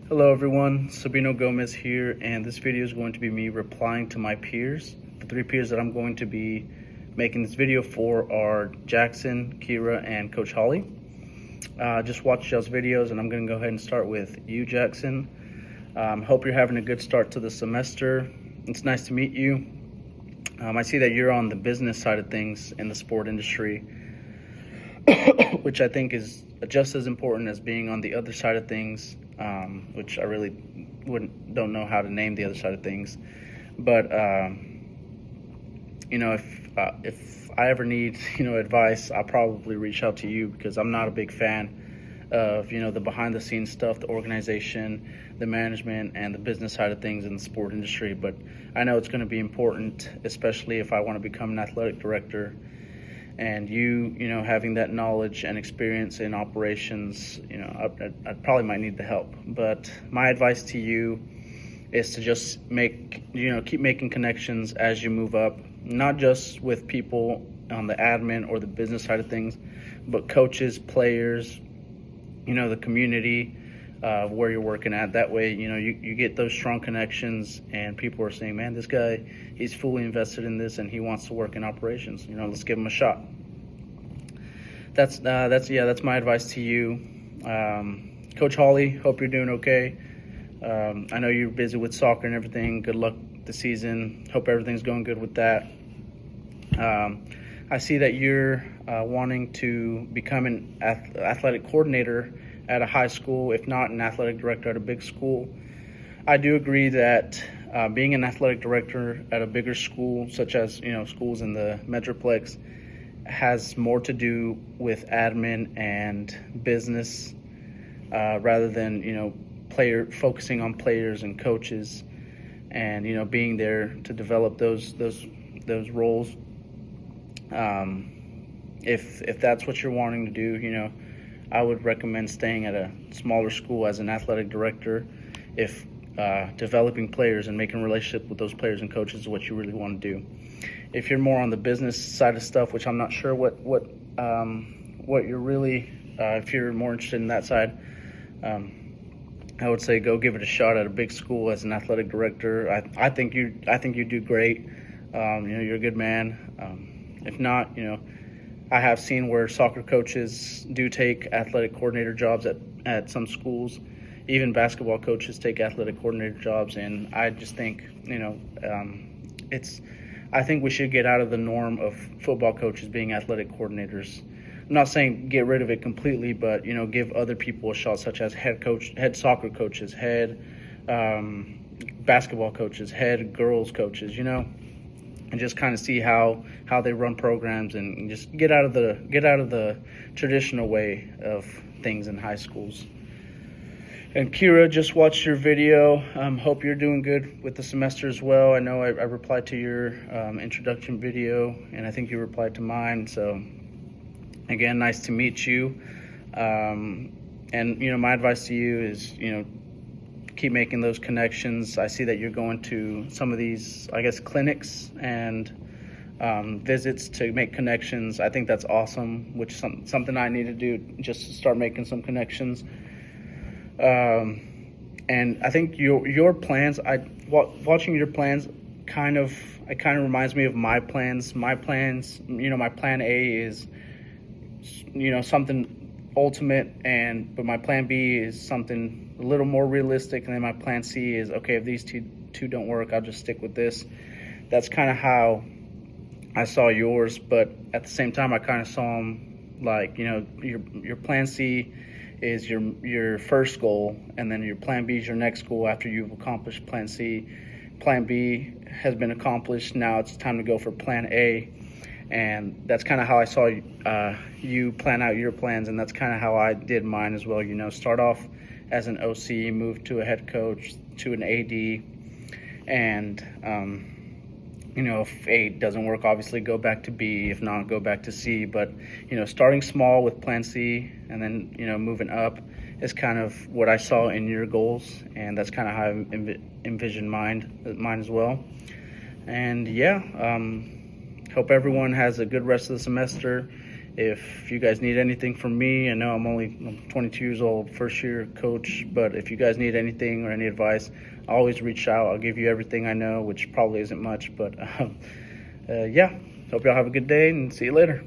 Hello everyone, Sabino Gomez here, and this video is going to be me replying to my peers. The three peers that I'm going to be making this video for are Jackson, Kira, and Coach Holly. Just watched y'all's videos, and I'm going to go ahead and start with you, Jackson. Hope you're having a good start to the semester. It's nice to meet you. I see that you're on the business side of things in the sport industry, which I think is just as important as being on the other side of things, which I really don't know how to name the other side of things. But if I ever need advice, I'll probably reach out to you, because I'm not a big fan of the behind the scenes stuff, the organization, the management, and the business side of things in the sport industry. But I know it's going to be important, especially if I want to become an athletic director. And you having that knowledge and experience in operations, I probably might need the help. But my advice to you is to just keep making connections as you move up, not just with people on the admin or the business side of things, but coaches, players, the community where you're working at. That way, you get those strong connections, and people are saying, man, this guy, he's fully invested in this and he wants to work in operations. Let's give him a shot. That's my advice to you. Coach Holly, hope you're doing okay. I know you're busy with soccer and everything. Good luck this season. Hope everything's going good with that. I see that you're wanting to become an athletic coordinator at a high school, if not an athletic director at a big school. I do agree that being an athletic director at a bigger school, such as schools in the Metroplex, has more to do with admin and business rather than focusing on players and coaches, and being there to develop those roles. If that's what you're wanting to do, I would recommend staying at a smaller school as an athletic director if developing players and making relationships with those players and coaches is what you really want to do. If you're more on the business side of stuff, which I'm not sure what you're really, if you're more interested in that side, I would say go give it a shot at a big school as an athletic director. I think you do great. You're a good man. If not, I have seen where soccer coaches do take athletic coordinator jobs at some schools. Even basketball coaches take athletic coordinator jobs, and I just think, I think we should get out of the norm of football coaches being athletic coordinators. I'm not saying get rid of it completely, but give other people a shot, such as head soccer coaches, head basketball coaches, head girls coaches, and just kind of see how they run programs, and just get out of the traditional way of things in high schools. And Kira, just watched your video. Hope you're doing good with the semester as well. I know I replied to your introduction video, and I think you replied to mine. So again, nice to meet you. And my advice to you is keep making those connections. I see that you're going to some of these, I guess, clinics and visits to make connections. I think that's awesome, which is something I need to do, just to start making some connections. And I think your plans, watching your plans kind of reminds me of my plans. My plans, my plan A is, something ultimate, but my plan B is something a little more realistic, and then my plan C is, okay, if these two don't work, I'll just stick with this. That's kind of how I saw yours, but at the same time, I kind of saw them like, your plan C is your first goal, and then your plan B is your next goal after you've accomplished plan C. Plan B has been accomplished. Now it's time to go for plan A. And that's kind of how I saw you plan out your plans, and that's kind of how I did mine as well. Start off as an OC, move to a head coach, to an AD, and if A doesn't work, obviously go back to B. If not, go back to C. But starting small with plan C, and then moving up is kind of what I saw in your goals, and that's kind of how I envisioned mine as well. And yeah, hope everyone has a good rest of the semester. If you guys need anything from me, I know I'm 22 years old, first year coach, but if you guys need anything or any advice, always reach out. I'll give you everything I know, which probably isn't much, but yeah, hope y'all have a good day and see you later.